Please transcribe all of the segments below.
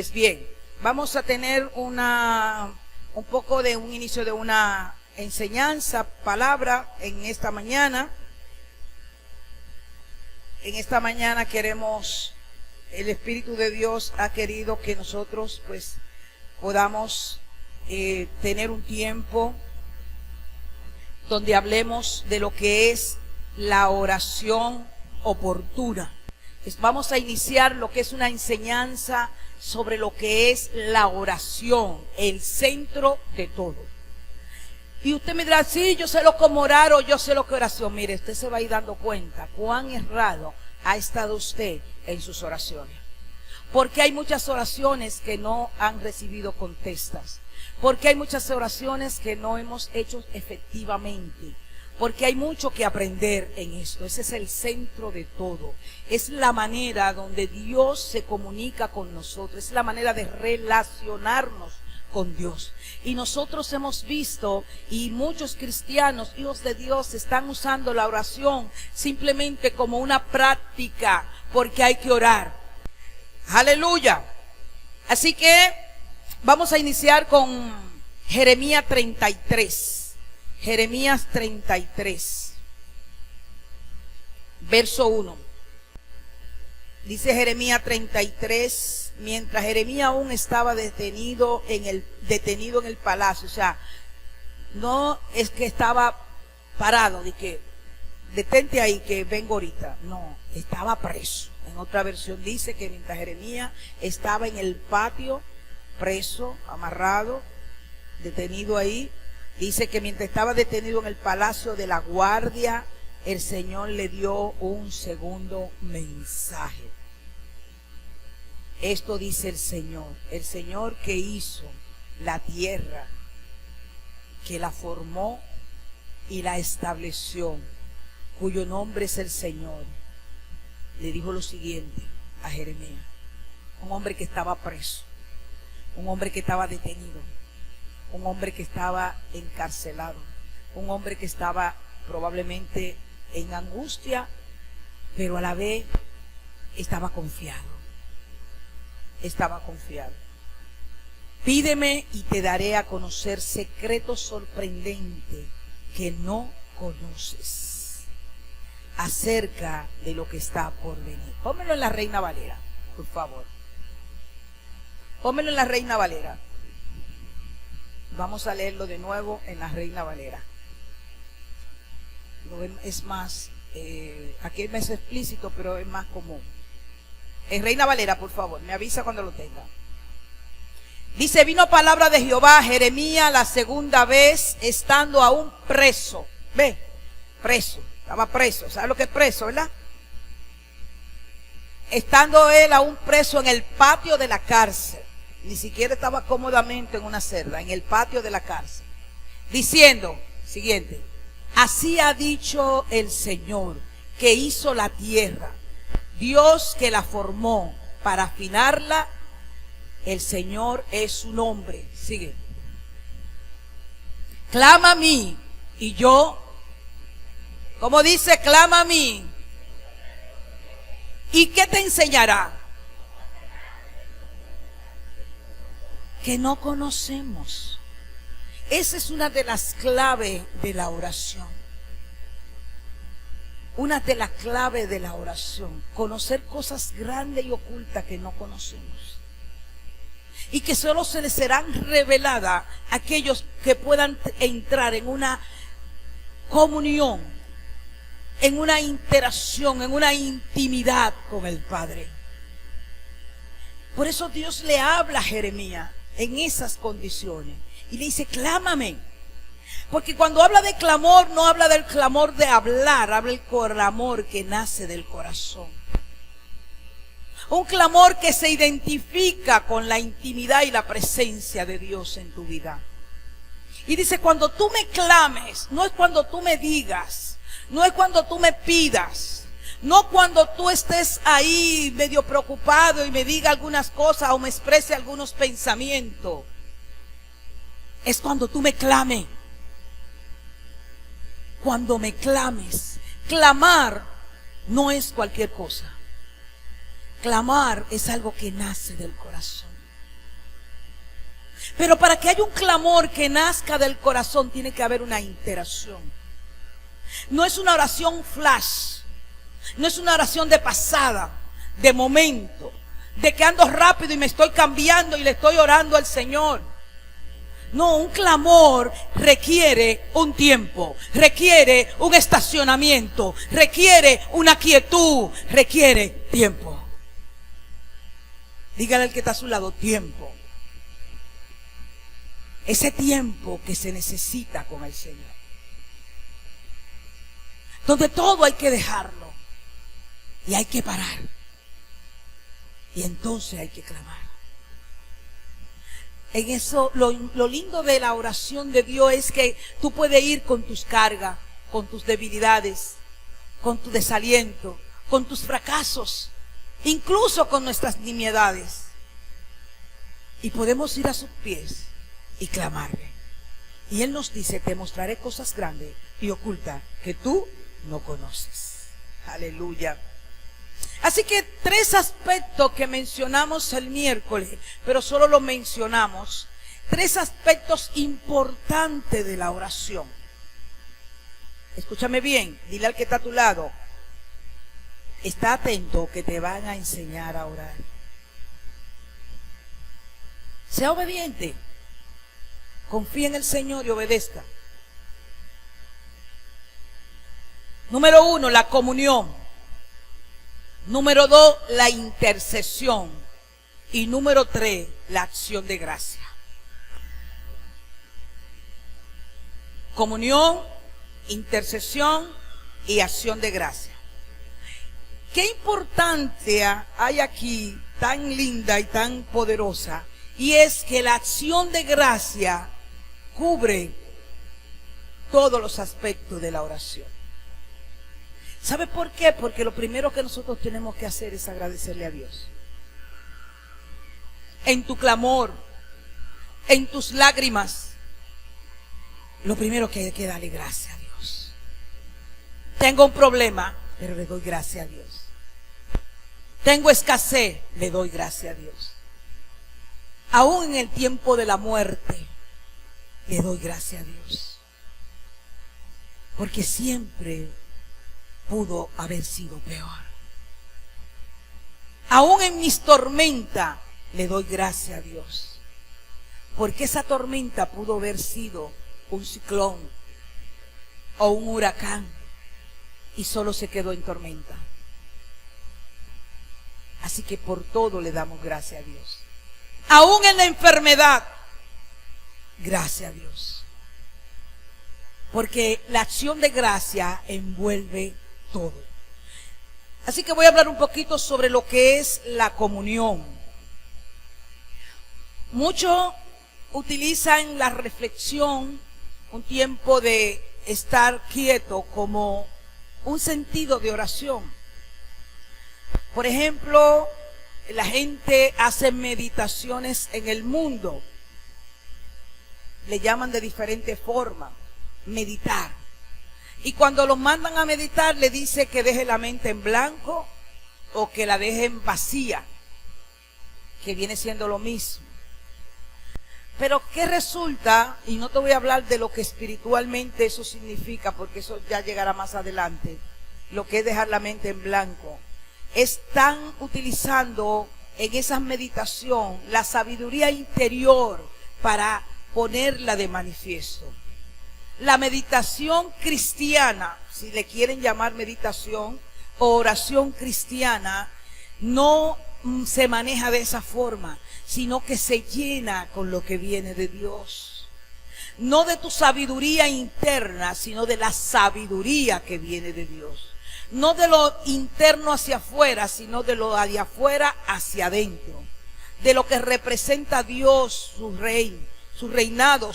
Pues bien, vamos a tener un poco de un inicio de una enseñanza, palabra en esta mañana. En esta mañana el Espíritu de Dios ha querido que nosotros pues podamos tener un tiempo donde hablemos de lo que es la oración oportuna. Vamos a iniciar lo que es una enseñanza sobre lo que es la oración, el centro de todo. Y usted me dirá, sí, yo sé lo que orar o yo sé lo que oración. Mire, usted se va a ir dando cuenta cuán errado ha estado usted en sus oraciones. Porque hay muchas oraciones que no han recibido contestas. Porque hay muchas oraciones que no hemos hecho efectivamente. Porque hay mucho que aprender en esto. Ese es el centro de todo. Es la manera donde Dios se comunica con nosotros. Es la manera de relacionarnos con Dios. Y nosotros hemos visto, y muchos cristianos, hijos de Dios, están usando la oración simplemente como una práctica, porque hay que orar. Aleluya. Así que vamos a iniciar con Jeremías 33. Jeremías 33, verso 1. Dice Jeremías 33, mientras Jeremías aún estaba detenido en el palacio. O sea, no es que estaba parado, de que detente ahí que vengo ahorita. No, estaba preso. En otra versión dice que mientras Jeremías estaba en el patio, preso, amarrado, detenido ahí, dice que mientras estaba detenido en el palacio de la guardia, el Señor le dio un segundo mensaje. Esto dice el Señor que hizo la tierra, que la formó y la estableció, cuyo nombre es el Señor. Le dijo lo siguiente a Jeremías, un hombre que estaba preso, un hombre que estaba detenido, un hombre que estaba encarcelado, un hombre que estaba probablemente en angustia, pero a la vez estaba confiado. Pídeme y te daré a conocer secretos sorprendentes que no conoces acerca de lo que está por venir. Pónmelo en la Reina Valera, por favor. Pónmelo en la Reina Valera. Vamos a leerlo de nuevo en la Reina Valera. Es más, aquí es más explícito, pero es más común. En Reina Valera, por favor, me avisa cuando lo tenga. Dice, vino palabra de Jehová a Jeremías la segunda vez, estando aún preso. Ve, preso, estaba preso. ¿Sabe lo que es preso, verdad? Estando él aún preso en el patio de la cárcel. Ni siquiera estaba cómodamente en una celda, en el patio de la cárcel. Diciendo, siguiente, así ha dicho el Señor, que hizo la tierra, Dios que la formó para afinarla, el Señor es su nombre. Sigue. Clama a mí, y yo, como dice, clama a mí. ¿Y qué te enseñará? Que no conocemos. Esa es una de las claves de la oración. Una de las claves de la oración. Conocer cosas grandes y ocultas que no conocemos. Y que solo se les serán reveladas a aquellos que puedan entrar en una comunión, en una interacción, en una intimidad con el Padre. Por eso Dios le habla a Jeremías en esas condiciones y le dice, clámame. Porque cuando habla de clamor, no habla del clamor de hablar, habla del clamor que nace del corazón. Un clamor que se identifica con la intimidad y la presencia de Dios en tu vida. Y dice, cuando tú me clames, no es cuando tú me digas, no es cuando tú me pidas, no cuando tú estés ahí medio preocupado y me diga algunas cosas o me exprese algunos pensamientos. Es cuando tú me clames. Cuando me clames. Clamar no es cualquier cosa. Clamar es algo que nace del corazón. Pero para que haya un clamor que nazca del corazón, tiene que haber una interacción. No es una oración flash, no es una oración de pasada, de momento, de que ando rápido y me estoy cambiando y le estoy orando al Señor. No, un clamor requiere un tiempo, requiere un estacionamiento, requiere una quietud, requiere tiempo. Dígale al que está a su lado, tiempo. Ese tiempo que se necesita con el Señor, donde todo hay que dejarlo y hay que parar, y entonces hay que clamar. En eso, lo lindo de la oración de Dios es que tú puedes ir con tus cargas, con tus debilidades, con tu desaliento, con tus fracasos, incluso con nuestras nimiedades, y podemos ir a sus pies y clamarle. Y Él nos dice, te mostraré cosas grandes y ocultas que tú no conoces. Aleluya. Así que 3 aspectos que mencionamos el miércoles, pero solo lo mencionamos. 3 aspectos importantes de la oración. Escúchame bien, dile al que está a tu lado, está atento que te van a enseñar a orar. Sea obediente. Confía en el Señor y obedezca. Número 1, la comunión. Número 2, la intercesión. Y número 3, la acción de gracia. Comunión, intercesión y acción de gracia. Qué importante hay aquí, tan linda y tan poderosa, y es que la acción de gracia cubre todos los aspectos de la oración. ¿Sabe por qué? Porque lo primero que nosotros tenemos que hacer es agradecerle a Dios. En tu clamor, en tus lágrimas, lo primero que hay que darle gracias a Dios. Tengo un problema, pero le doy gracias a Dios. Tengo escasez, le doy gracias a Dios. Aún en el tiempo de la muerte, le doy gracias a Dios. Porque siempre pudo haber sido peor. Aún en mis tormentas, le doy gracias a Dios. Porque esa tormenta pudo haber sido un ciclón o un huracán y solo se quedó en tormenta. Así que por todo le damos gracias a Dios. Aún en la enfermedad, gracias a Dios. Porque la acción de gracia envuelve todo. Así que voy a hablar un poquito sobre lo que es la comunión. Muchos utilizan la reflexión, un tiempo de estar quieto, como un sentido de oración. Por ejemplo, la gente hace meditaciones en el mundo. Le llaman de diferentes formas, meditar. Y cuando los mandan a meditar, le dice que deje la mente en blanco o que la dejen vacía, que viene siendo lo mismo. Pero ¿qué resulta? Y no te voy a hablar de lo que espiritualmente eso significa, porque eso ya llegará más adelante. Lo que es dejar la mente en blanco. Están utilizando en esa meditación la sabiduría interior para ponerla de manifiesto. La meditación cristiana, si le quieren llamar meditación o oración cristiana, no se maneja de esa forma, sino que se llena con lo que viene de Dios. No de tu sabiduría interna, sino de la sabiduría que viene de Dios. No de lo interno hacia afuera, sino de lo de afuera hacia adentro. De lo que representa Dios, su reino, su reinado,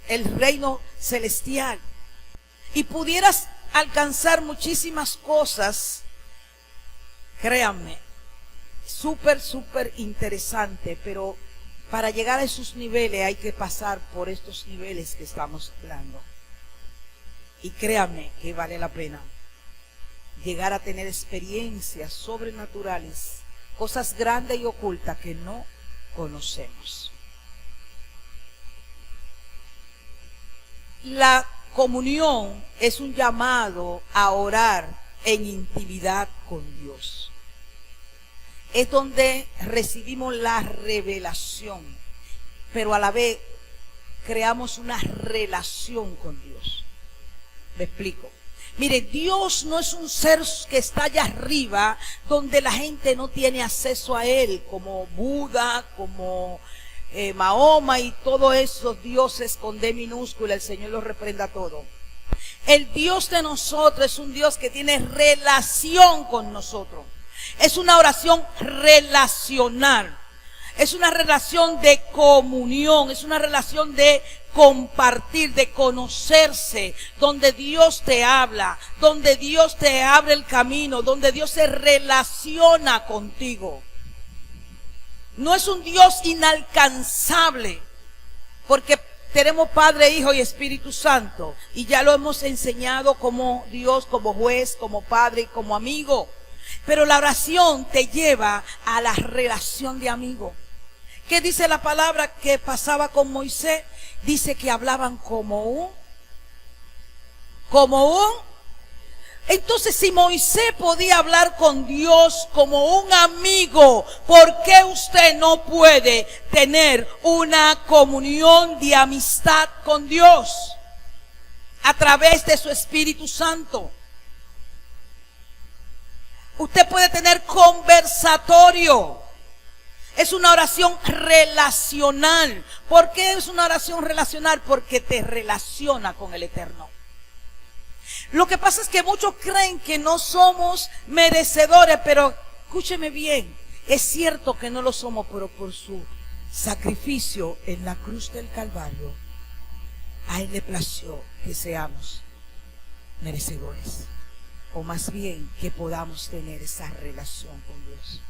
el reino celestial. Y pudieras alcanzar muchísimas cosas, créanme, súper interesante, pero para llegar a esos niveles hay que pasar por estos niveles que estamos hablando. Y créanme que vale la pena llegar a tener experiencias sobrenaturales, cosas grandes y ocultas que no conocemos. La comunión es un llamado a orar en intimidad con Dios. Es donde recibimos la revelación, pero a la vez creamos una relación con Dios. Me explico. Mire, Dios no es un ser que está allá arriba donde la gente no tiene acceso a Él, como Buda, como Mahoma y todos esos dioses con D minúscula. El Señor los reprenda todo. El Dios de nosotros es un Dios que tiene relación con nosotros. Es una oración relacional. Es una relación de comunión, es una relación de compartir, de conocerse, donde Dios te habla, donde Dios te abre el camino, donde Dios se relaciona contigo. No es un Dios inalcanzable, porque tenemos Padre, Hijo y Espíritu Santo, y ya lo hemos enseñado como Dios, como juez, como Padre y como amigo. Pero la oración te lleva a la relación de amigo. ¿Qué dice la palabra que pasaba con Moisés? Dice que hablaban como un. Entonces, si Moisés podía hablar con Dios como un amigo, ¿por qué usted no puede tener una comunión de amistad con Dios a través de su Espíritu Santo? Usted puede tener conversatorio. Es una oración relacional. ¿Por qué es una oración relacional? Porque te relaciona con el Eterno. Lo que pasa es que muchos creen que no somos merecedores, pero escúcheme bien, es cierto que no lo somos, pero por su sacrificio en la cruz del Calvario, a Él le plació que seamos merecedores, o más bien que podamos tener esa relación con Dios.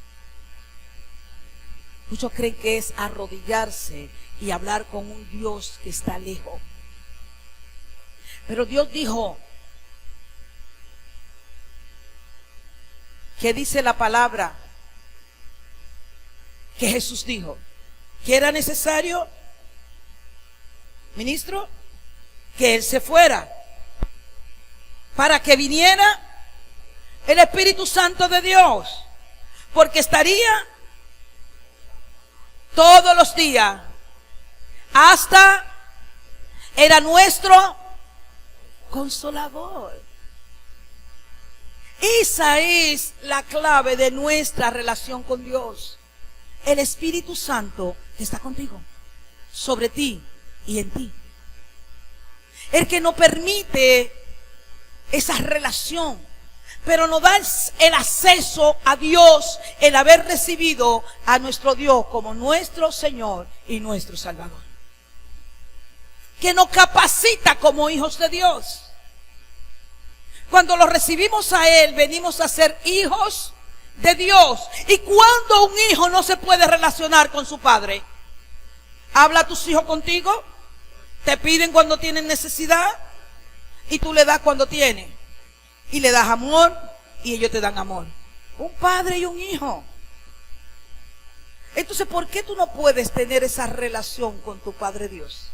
Muchos creen que es arrodillarse y hablar con un Dios que está lejos. Pero Dios dijo, ¿qué dice la palabra? Que Jesús dijo que era necesario, ministro, que Él se fuera para que viniera el Espíritu Santo de Dios, porque estaría todos los días hasta era nuestro consolador. Esa es la clave de nuestra relación con Dios. El Espíritu Santo que está contigo, sobre ti y en ti. El que nos permite esa relación, pero nos da el acceso a Dios, el haber recibido a nuestro Dios como nuestro Señor y nuestro Salvador, que nos capacita como hijos de Dios. Cuando lo recibimos a Él, venimos a ser hijos de Dios. Y cuando un hijo no se puede relacionar con su padre, habla a tus hijos contigo, te piden cuando tienen necesidad y tú le das cuando tienen, y le das amor y ellos te dan amor. Un padre y un hijo. Entonces, ¿por qué tú no puedes tener esa relación con tu Padre Dios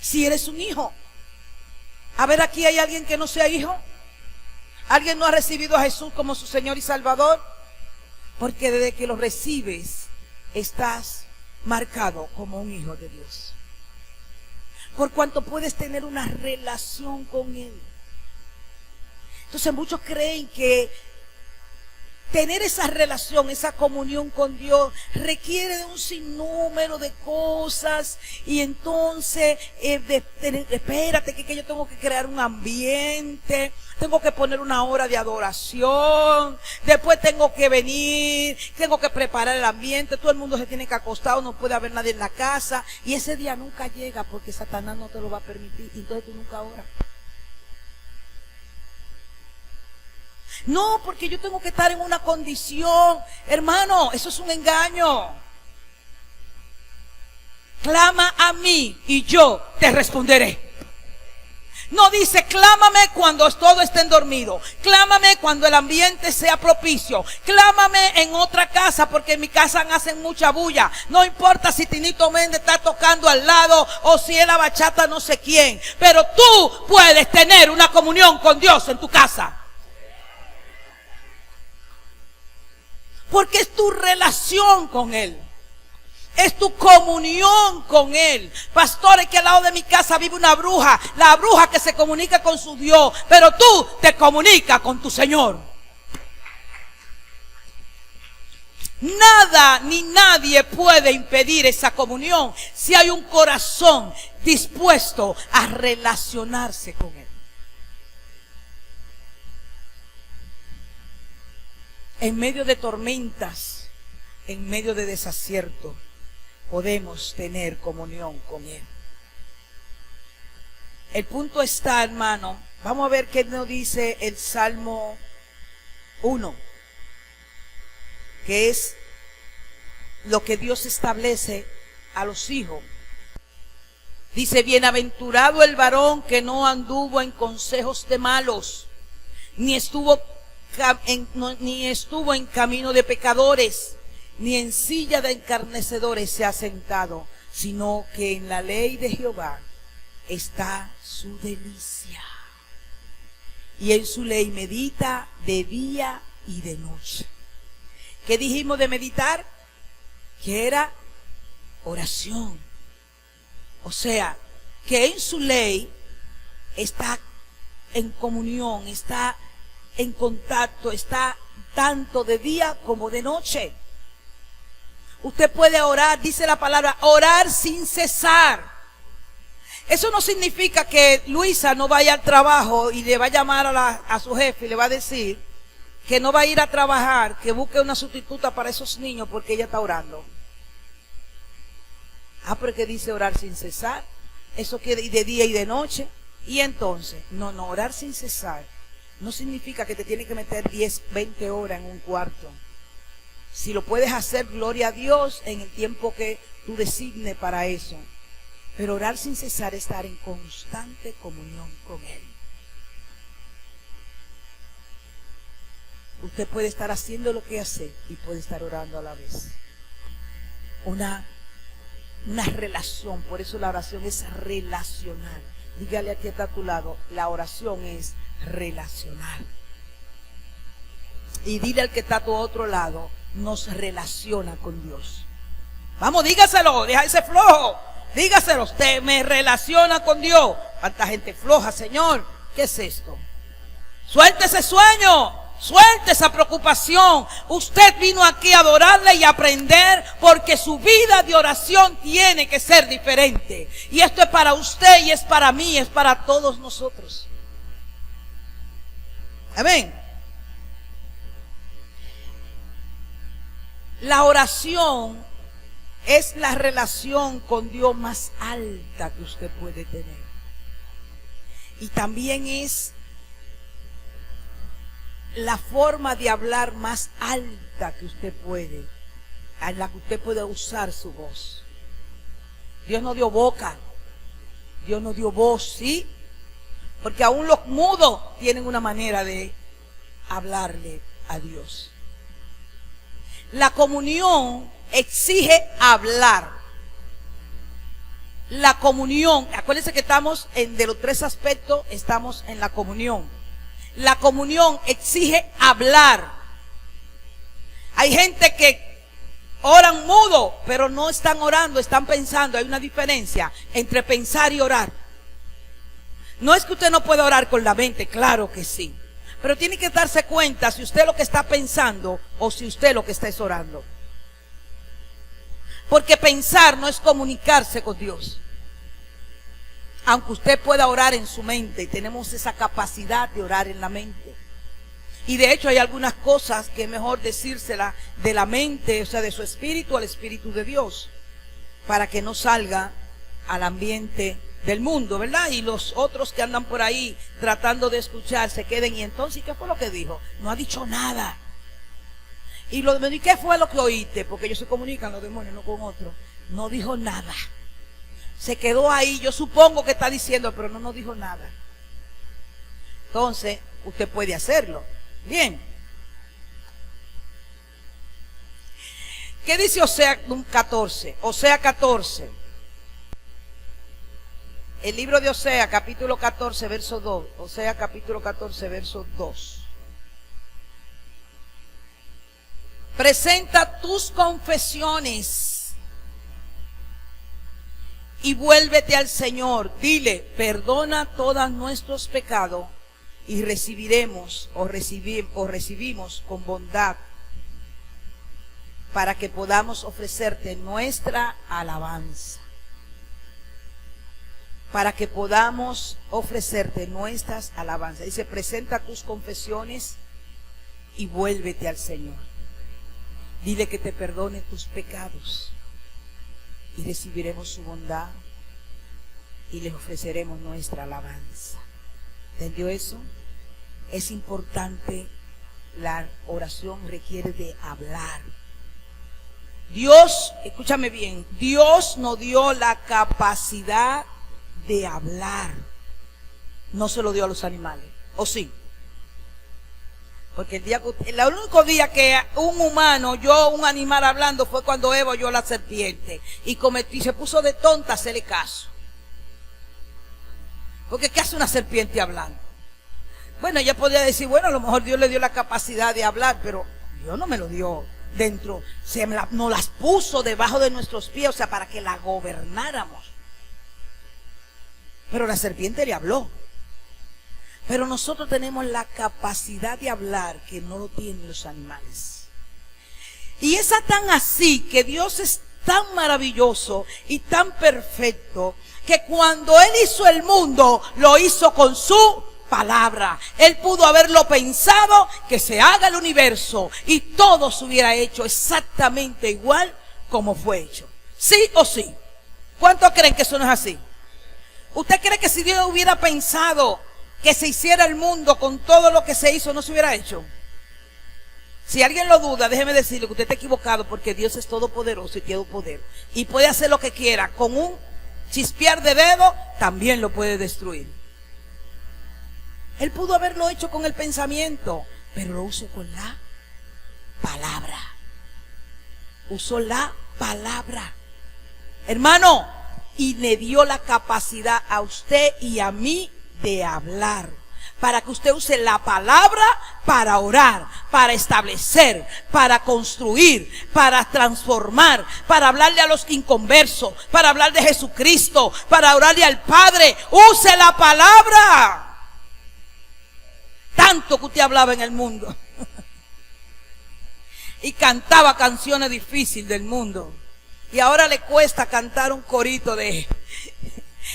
si eres un hijo? A ver, aquí hay alguien que no sea hijo. ¿Alguien no ha recibido a Jesús como su Señor y Salvador? Porque desde que lo recibes, estás marcado como un hijo de Dios, por cuanto puedes tener una relación con Él. Entonces muchos creen que tener esa relación, esa comunión con Dios requiere de un sinnúmero de cosas, y entonces espérate que yo tengo que crear un ambiente, tengo que poner una hora de adoración, después tengo que venir, tengo que preparar el ambiente, todo el mundo se tiene que acostar, no puede haber nadie en la casa, y ese día nunca llega porque Satanás no te lo va a permitir, y entonces tú nunca oras. No, porque yo tengo que estar en una condición. Hermano, eso es un engaño. Clama a mí y yo te responderé. No dice, clámame cuando todos estén dormidos. Clámame cuando el ambiente sea propicio. Clámame en otra casa, porque en mi casa hacen mucha bulla. No importa si Tinito Méndez está tocando al lado o si es la bachata no sé quién. Pero tú puedes tener una comunión con Dios en tu casa. Porque es tu relación con Él. Es tu comunión con Él. Pastores, que al lado de mi casa vive una bruja. La bruja que se comunica con su Dios. Pero tú te comunicas con tu Señor. Nada ni nadie puede impedir esa comunión si hay un corazón dispuesto a relacionarse con Él. En medio de tormentas, en medio de desacierto, podemos tener comunión con Él. El punto está, hermano, vamos a ver qué nos dice el Salmo 1, que es lo que Dios establece a los hijos. Dice, bienaventurado el varón que no anduvo en consejos de malos, ni estuvo en camino de pecadores, ni en silla de escarnecedores se ha sentado, sino que en la ley de Jehová está su delicia, y en su ley medita de día y de noche. ¿Qué dijimos de meditar? Que era oración. O sea, que en su ley está en comunión, está en contacto, está tanto de día como de noche. Usted puede orar, dice la palabra, orar sin cesar. Eso no significa que Luisa no vaya al trabajo y le va a llamar a su jefe y le va a decir que no va a ir a trabajar, que busque una sustituta para esos niños porque ella está orando. Pero que dice orar sin cesar. Eso quiere ir de día y de noche. Y entonces, no, orar sin cesar no significa que te tienes que meter 10, 20 horas en un cuarto. Si lo puedes hacer, gloria a Dios, en el tiempo que tú designes para eso. Pero orar sin cesar es estar en constante comunión con Él. Usted puede estar haciendo lo que hace y puede estar orando a la vez. Una relación, por eso la oración es relacional. Dígale a quien está a tu lado, la oración es relacional. Y dile al que está a tu otro lado, nos relaciona con Dios. Vamos, dígaselo, deja ese flojo. Dígaselo, usted me relaciona con Dios. ¿Cuánta gente floja, Señor? ¿Qué es esto? Suelte ese sueño, suelte esa preocupación. Usted vino aquí a adorarle y a aprender, porque su vida de oración tiene que ser diferente. Y esto es para usted y es para mí, es para todos nosotros. Amén. La oración es la relación con Dios más alta que usted puede tener. Y también es la forma de hablar más alta que usted puede, en la que usted puede usar su voz. Dios no dio boca, Dios no dio voz, ¿sí? Porque aún los mudos tienen una manera de hablarle a Dios. La comunión exige hablar. La comunión, acuérdense que estamos de los tres aspectos, estamos en la comunión. La comunión exige hablar. Hay gente que oran mudo, pero no están orando, están pensando. Hay una diferencia entre pensar y orar. No es que usted no pueda orar con la mente, claro que sí. Pero tiene que darse cuenta si usted lo que está pensando o si usted lo que está es orando. Porque pensar no es comunicarse con Dios. Aunque usted pueda orar en su mente, y tenemos esa capacidad de orar en la mente. Y de hecho hay algunas cosas que es mejor decírselas de la mente, o sea, de su espíritu al espíritu de Dios, para que no salga al ambiente del mundo, ¿verdad? Y los otros que andan por ahí tratando de escuchar se queden. Y entonces, ¿qué fue lo que dijo? No ha dicho nada. Y ¿qué fue lo que oíste? Porque ellos se comunican, los demonios, no con otros. No dijo nada. Se quedó ahí, yo supongo que está diciendo, pero no dijo nada. entonces usted puede hacerlo. Bien. ¿Qué dice Osea 14? Osea 14. El libro de Osea, capítulo 14, verso 2. Osea, capítulo 14, verso 2. Presenta tus confesiones y vuélvete al Señor. Dile, perdona todos nuestros pecados y recibimos con bondad para que podamos ofrecerte nuestra alabanza. Para que podamos ofrecerte nuestras alabanzas. Dice, presenta tus confesiones y vuélvete al Señor. Dile que te perdone tus pecados y recibiremos su bondad y les ofreceremos nuestra alabanza. ¿Entendió eso? Es importante. La oración requiere de hablar. Dios, escúchame bien, Dios nos dio la capacidad de hablar. No se lo dio a los animales, ¿o sí? Porque el único día que un humano oyó un animal hablando fue cuando Eva oyó la serpiente y se puso de tonta a hacerle caso. Porque ¿qué hace una serpiente hablando? Bueno, ella podría decir, bueno, a lo mejor Dios le dio la capacidad de hablar, pero Dios no me lo dio dentro, nos las puso debajo de nuestros pies, o sea, para que la gobernáramos. Pero la serpiente le habló. Pero nosotros tenemos la capacidad de hablar que no lo tienen los animales. Y es tan así que Dios es tan maravilloso y tan perfecto que cuando Él hizo el mundo, lo hizo con su palabra. Él pudo haberlo pensado, que se haga el universo y todo se hubiera hecho exactamente igual como fue hecho. ¿Sí o sí? ¿Cuántos creen que eso no es así? ¿Usted cree que si Dios hubiera pensado que se hiciera el mundo con todo lo que se hizo, no se hubiera hecho? Si alguien lo duda, déjeme decirle que usted está equivocado, porque Dios es todopoderoso y tiene poder. Y puede hacer lo que quiera. Con un chispear de dedo, también lo puede destruir. Él pudo haberlo hecho con el pensamiento, pero lo usó con la palabra. Usó la palabra. Hermano, y le dio la capacidad a usted y a mí de hablar, para que usted use la palabra para orar, para establecer, para construir, para transformar, para hablarle a los inconversos, para hablar de Jesucristo, para orarle al Padre. Use la palabra. Tanto que usted hablaba en el mundo y cantaba canciones difíciles del mundo, y ahora le cuesta cantar un corito de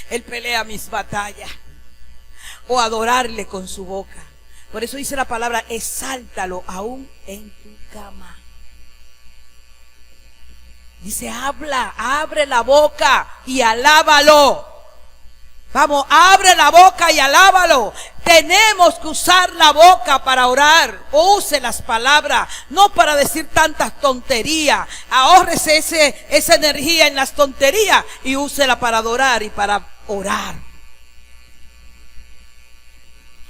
Él pelea mis batallas, o adorarle con su boca. Por eso dice la palabra, exáltalo aún en tu cama. Dice, habla, abre la boca y alábalo. Vamos, abre la boca y alábalo. Tenemos que usar la boca para orar. Use las palabras, no para decir tantas tonterías. Ahórrese esa energía en las tonterías y úsela para adorar y para orar.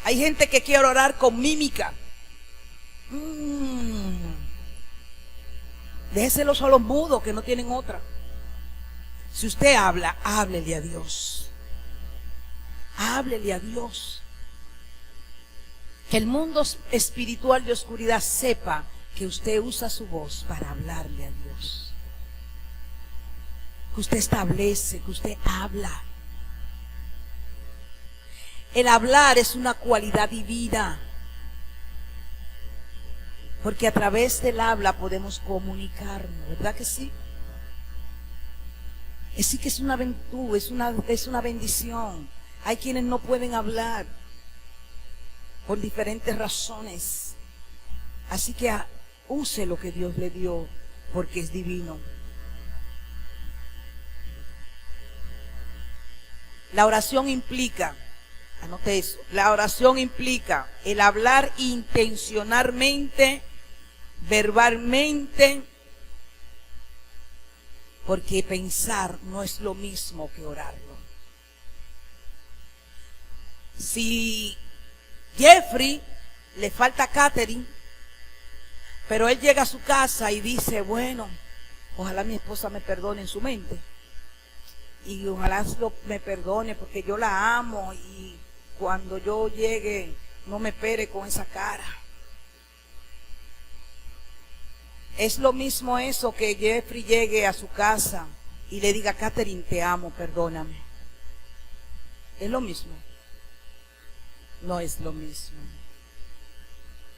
Hay gente que quiere orar con mímica. Déjeselos a los mudos que no tienen otra. Si usted habla, háblele a Dios. Háblele a Dios. Que el mundo espiritual de oscuridad sepa que usted usa su voz para hablarle a Dios. Que usted establece, que usted habla. El hablar es una cualidad divina, porque a través del habla podemos comunicarnos, ¿verdad que sí? Sí que es una virtud, es una bendición. Hay quienes no pueden hablar por diferentes razones, así que use lo que Dios le dio, porque es divino. La oración implica, anote eso, la oración implica el hablar intencionalmente, verbalmente, porque pensar no es lo mismo que orarlo. Si Jeffrey le falta catering, pero él llega a su casa y dice, bueno, ojalá mi esposa me perdone en su mente. Y ojalá me perdone porque yo la amo y cuando yo llegue no me espere con esa cara. Es lo mismo eso que Jeffrey llegue a su casa y le diga, Catherine, te amo, perdóname. ¿Es lo mismo? No es lo mismo.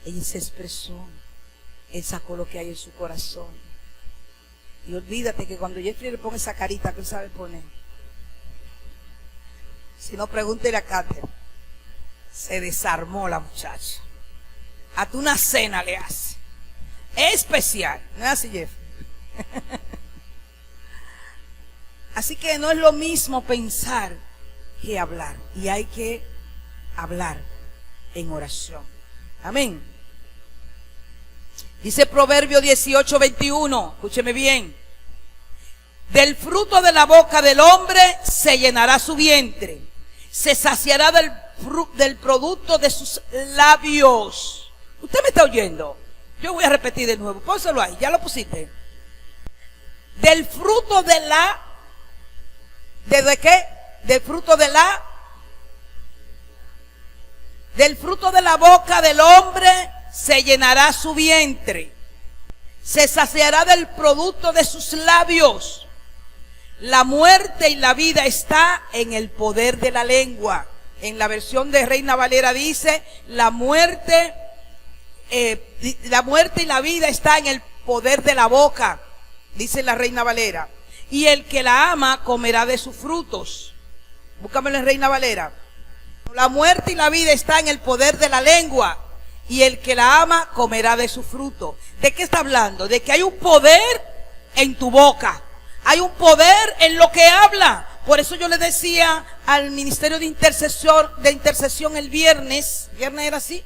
Ella se expresó, él sacó lo que hay en su corazón. Y olvídate que cuando Jeffrey le pone esa carita que él sabe poner, si no, pregúntele a Catherine, se desarmó la muchacha. Hasta una cena le hace. Es especial, ¿no es así, Jeffrey? Así que no es lo mismo pensar que hablar. Y hay que hablar en oración. Amén. Dice Proverbio 18:21, escúcheme bien. Del fruto de la boca del hombre se llenará su vientre, se saciará del producto de sus labios. ¿Usted me está oyendo? Yo voy a repetir de nuevo, pónselo ahí, ya lo pusiste. Del fruto de la, ¿de qué? Del fruto de la, del fruto de la boca del hombre se llenará su vientre, se saciará del producto de sus labios. La muerte y la vida está en el poder de la lengua. En la versión de Reina Valera dice, la muerte y la vida está en el poder de la boca, dice la Reina Valera. Y el que la ama comerá de sus frutos. Búscamelo en Reina Valera. La muerte y la vida está en el poder de la lengua, y el que la ama comerá de su fruto. ¿De qué está hablando? De que hay un poder en tu boca. Hay un poder en lo que habla. Por eso yo le decía al ministerio de intercesión el viernes era así,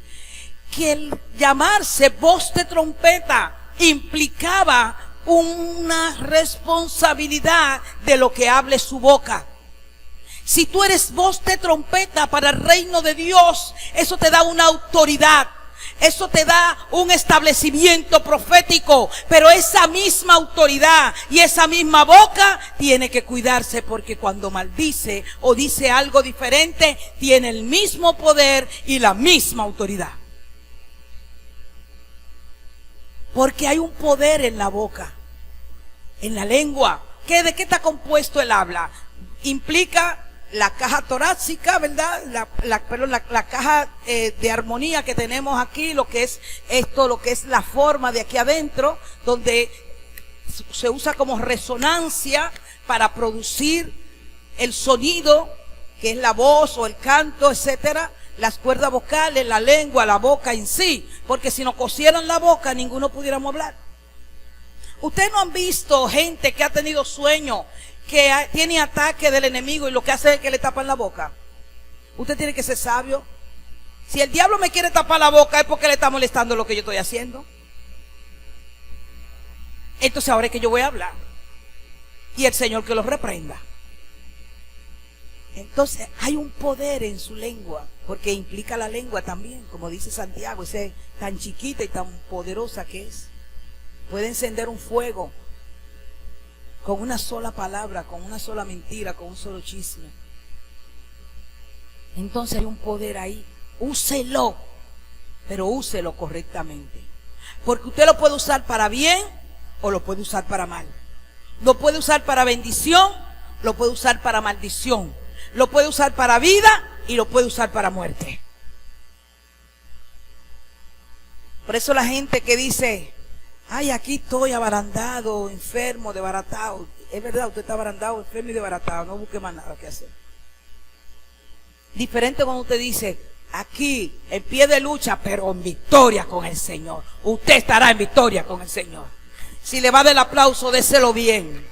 que el llamarse voz de trompeta implicaba una responsabilidad de lo que hable su boca. Si tú eres voz de trompeta para el reino de Dios, eso te da una autoridad. Eso te da un establecimiento profético, pero esa misma autoridad y esa misma boca tiene que cuidarse, porque cuando maldice o dice algo diferente, tiene el mismo poder y la misma autoridad. Porque hay un poder en la boca, en la lengua. ¿De qué está compuesto el habla? Implica la caja torácica, ¿verdad? La caja de armonía que tenemos aquí, lo que es esto, lo que es la forma de aquí adentro, donde se usa como resonancia para producir el sonido, que es la voz o el canto, etcétera, las cuerdas vocales, la lengua, la boca en sí, porque si nos cosieran la boca, ninguno pudiéramos hablar. Ustedes no han visto gente que ha tenido sueño, que tiene ataque del enemigo y lo que hace es que le tapan la boca. Usted tiene que ser sabio. Si el diablo me quiere tapar la boca, es porque le está molestando lo que yo estoy haciendo. Entonces ahora es que yo voy a hablar, y el Señor que los reprenda. Entonces hay un poder en su lengua, porque implica la lengua también, como dice Santiago, ese tan chiquita y tan poderosa que es. Puede encender un fuego con una sola palabra, con una sola mentira, con un solo chisme. Entonces hay un poder ahí. Úselo, pero úselo correctamente, porque usted lo puede usar para bien o lo puede usar para mal. Lo puede usar para bendición, lo puede usar para maldición, lo puede usar para vida y lo puede usar para muerte. Por eso la gente que dice, ay, aquí estoy abarandado, enfermo, desbaratado. Es verdad, usted está abarandado, enfermo y desbaratado. No busque más nada que hacer. Diferente cuando usted dice, aquí, en pie de lucha, pero en victoria con el Señor. Usted estará en victoria con el Señor. Si le va del aplauso, déselo bien.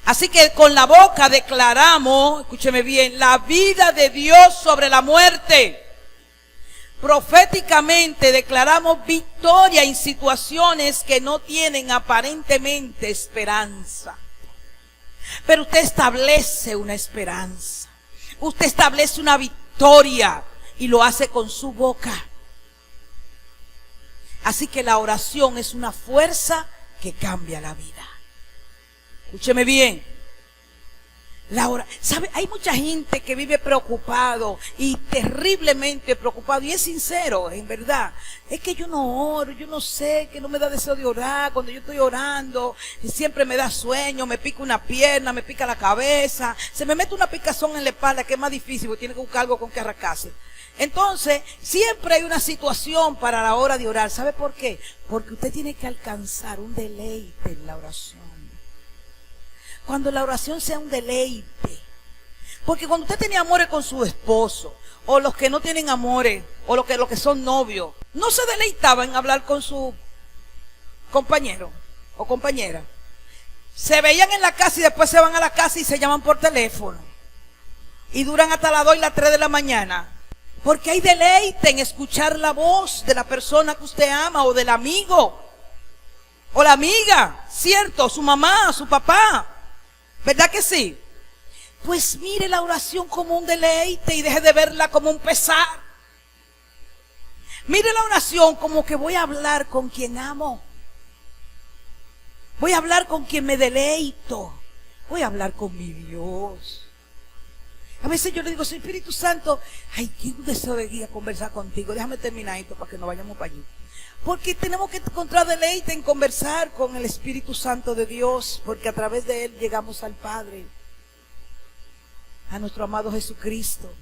Así que con la boca declaramos, escúcheme bien, la vida de Dios sobre la muerte. Proféticamente declaramos victoria en situaciones que no tienen aparentemente esperanza. Pero usted establece una esperanza. Usted establece una victoria y lo hace con su boca. Así que la oración es una fuerza que cambia la vida. Escúcheme bien. ¿Sabe? Hay mucha gente que vive preocupado y terriblemente preocupado, y es sincero, en verdad. Es que yo no oro, yo no sé, que no me da deseo de orar. Cuando yo estoy orando, siempre me da sueño, me pica una pierna, me pica la cabeza, se me mete una picazón en la espalda, que es más difícil, porque tiene que buscar algo con que arrancarse. Entonces, siempre hay una situación para la hora de orar. ¿Sabe por qué? Porque usted tiene que alcanzar un deleite en la oración. Cuando la oración sea un deleite. Porque cuando usted tenía amores con su esposo, o los que no tienen amores, o los que son novios, no se deleitaba en hablar con su compañero o compañera. Se veían en la casa y después se van a la casa y se llaman por teléfono. Y duran hasta las 2 y las 3 de la mañana. Porque hay deleite en escuchar la voz de la persona que usted ama, o del amigo, o la amiga, ¿cierto? Su mamá, su papá. ¿Verdad que sí? Pues mire la oración como un deleite y deje de verla como un pesar. Mire la oración como que voy a hablar con quien amo. Voy a hablar con quien me deleito. Voy a hablar con mi Dios. A veces yo le digo, Espíritu Santo, ay, tengo un deseo de ir a conversar contigo. Déjame terminar esto para que no vayamos para allí. Porque tenemos que encontrar deleite en conversar con el Espíritu Santo de Dios, porque a través de Él llegamos al Padre, a nuestro amado Jesucristo.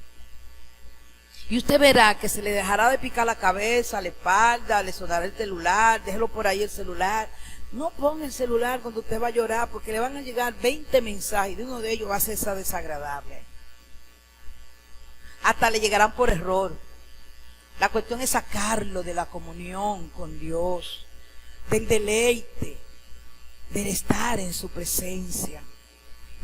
Y usted verá que se le dejará de picar la cabeza, la espalda, le sonará el celular, déjelo por ahí el celular. No ponga el celular cuando usted va a llorar, porque le van a llegar 20 mensajes, y de uno de ellos va a ser desagradable. Hasta le llegarán por error. La cuestión es sacarlo de la comunión con Dios, del deleite, del estar en su presencia,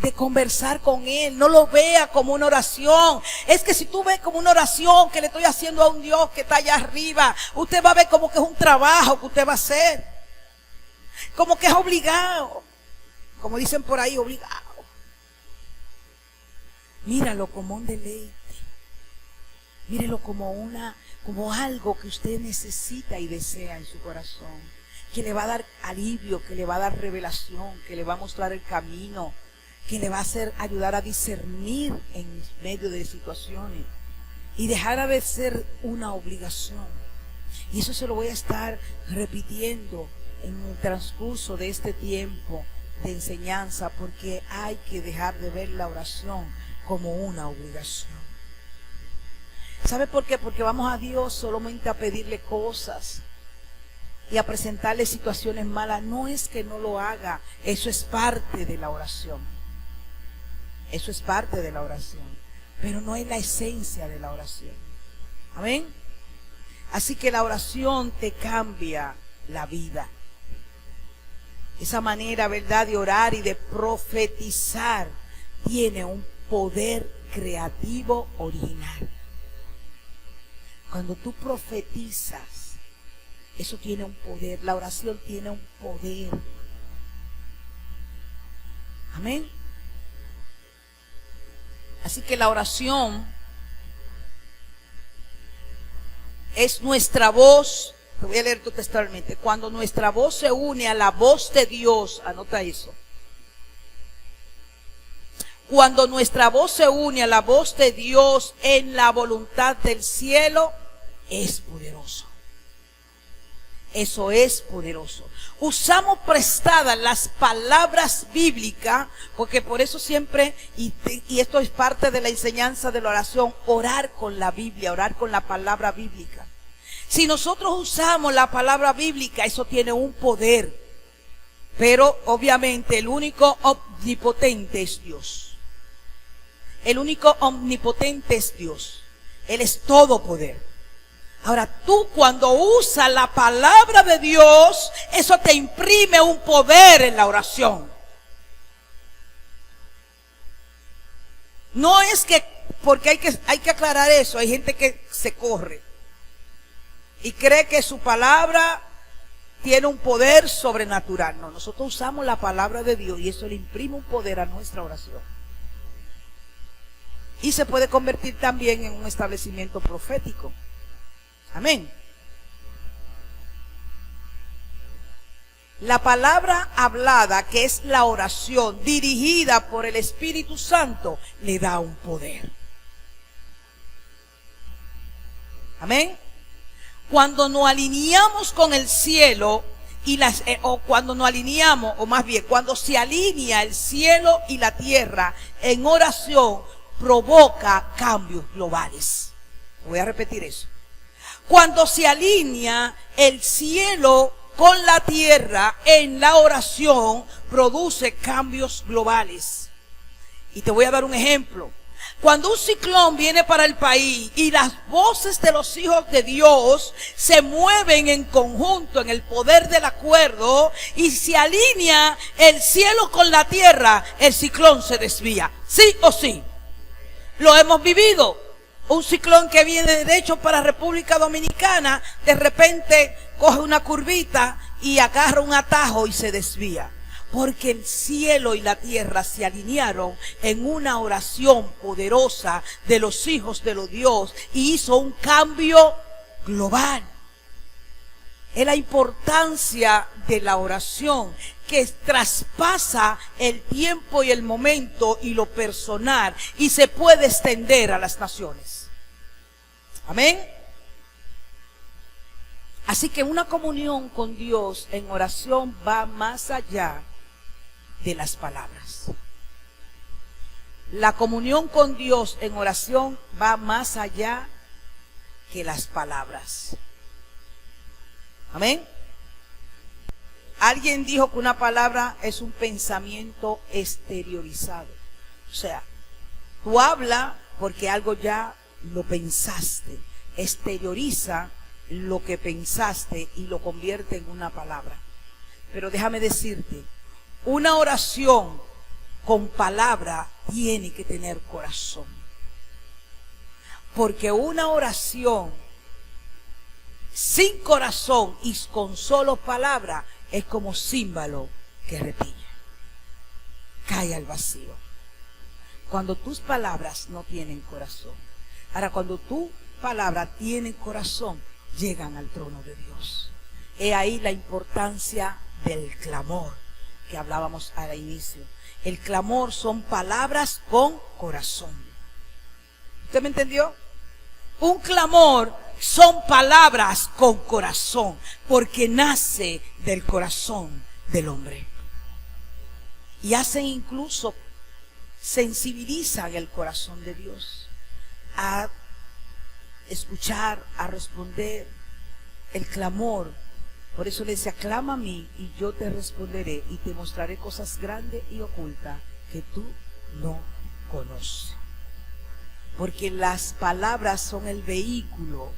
de conversar con Él. No lo vea como una oración. Es que si tú ves como una oración que le estoy haciendo a un Dios que está allá arriba, usted va a ver como que es un trabajo que usted va a hacer, como que es obligado, como dicen por ahí, obligado. Míralo como un deleite. Mírelo como algo que usted necesita y desea en su corazón, que le va a dar alivio, que le va a dar revelación, que le va a mostrar el camino, que le va a hacer ayudar a discernir en medio de situaciones y dejar de ser una obligación. Y eso se lo voy a estar repitiendo en el transcurso de este tiempo de enseñanza, porque hay que dejar de ver la oración como una obligación. ¿Sabe por qué? Porque vamos a Dios solamente a pedirle cosas y a presentarle situaciones malas. No es que no lo haga, eso es parte de la oración. Eso es parte de la oración, pero no es la esencia de la oración. Amén. Así que la oración te cambia la vida. Esa manera, ¿verdad?, de orar y de profetizar tiene un poder creativo original. Cuando tú profetizas, eso tiene un poder. La oración tiene un poder. Amén. Así que la oración es nuestra voz. Te voy a leer tu textualmente. Cuando nuestra voz se une a la voz de Dios, anota eso. Cuando nuestra voz se une a la voz de Dios en la voluntad del cielo, es poderoso. Eso es poderoso. Usamos prestadas las palabras bíblicas, porque por eso siempre, y esto es parte de la enseñanza de la oración, orar con la Biblia, orar con la palabra bíblica. Si nosotros usamos la palabra bíblica, eso tiene un poder. Pero obviamente el único omnipotente es Dios. El único omnipotente es Dios. Él es todo poder. Ahora tú, cuando usas la palabra de Dios, eso te imprime un poder en la oración. No es que, porque hay que aclarar eso. Hay gente que se corre y cree que su palabra tiene un poder sobrenatural. No, nosotros usamos la palabra de Dios y eso le imprime un poder a nuestra oración. y se puede convertir también en un establecimiento profético. Amén. La palabra hablada, que es la oración dirigida por el Espíritu Santo, le da un poder. Amén. Cuando nos alineamos con el cielo y cuando nos alineamos, o más bien, cuando se alinea el cielo y la tierra en oración, provoca cambios globales. Voy a repetir eso. Cuando se alinea el cielo con la tierra en la oración, produce cambios globales. Y te voy a dar un ejemplo. Cuando un ciclón viene para el país y las voces de los hijos de Dios se mueven en conjunto en el poder del acuerdo y se alinea el cielo con la tierra, el ciclón se desvía. ¿Sí o sí? Lo hemos vivido. Un ciclón que viene derecho para República Dominicana, de repente coge una curvita y agarra un atajo y se desvía. Porque el cielo y la tierra se alinearon en una oración poderosa de los hijos de los Dios y hizo un cambio global. Es la importancia de la oración, que traspasa el tiempo y el momento y lo personal y se puede extender a las naciones. Amén. Así que una comunión con Dios en oración va más allá de las palabras. La comunión con Dios en oración va más allá que las palabras. Amén. Alguien dijo que una palabra es un pensamiento exteriorizado. O sea, tú hablas porque algo ya lo pensaste. Exterioriza lo que pensaste y lo convierte en una palabra. Pero déjame decirte, una oración con palabra tiene que tener corazón. Porque una oración sin corazón y con solo palabra es como címbalo que repilla. Cae al vacío. Cuando tus palabras no tienen corazón. Ahora, cuando tus palabras tienen corazón, llegan al trono de Dios. He ahí la importancia del clamor que hablábamos al inicio. El clamor son palabras con corazón. ¿Usted me entendió? Un clamor son palabras con corazón, porque nace del corazón del hombre. Y hacen incluso, sensibilizan el corazón de Dios a escuchar, a responder. El clamor, por eso le decía, clama a mí y yo te responderé y te mostraré cosas grandes y ocultas que tú no conoces. Porque las palabras son el vehículo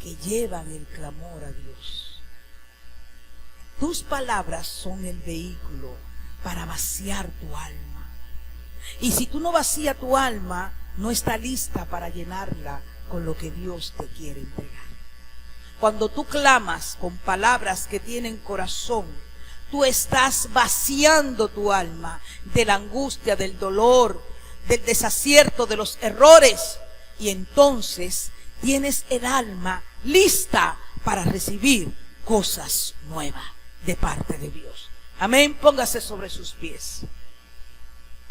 que llevan el clamor a Dios. Tus palabras son el vehículo para vaciar tu alma. Y si tú no vacías tu alma, no está lista para llenarla con lo que Dios te quiere entregar. Cuando tú clamas con palabras que tienen corazón, tú estás vaciando tu alma de la angustia, del dolor, del desacierto, de los errores. Y entonces tienes el alma lista para recibir cosas nuevas de parte de Dios. Amén. Póngase sobre sus pies.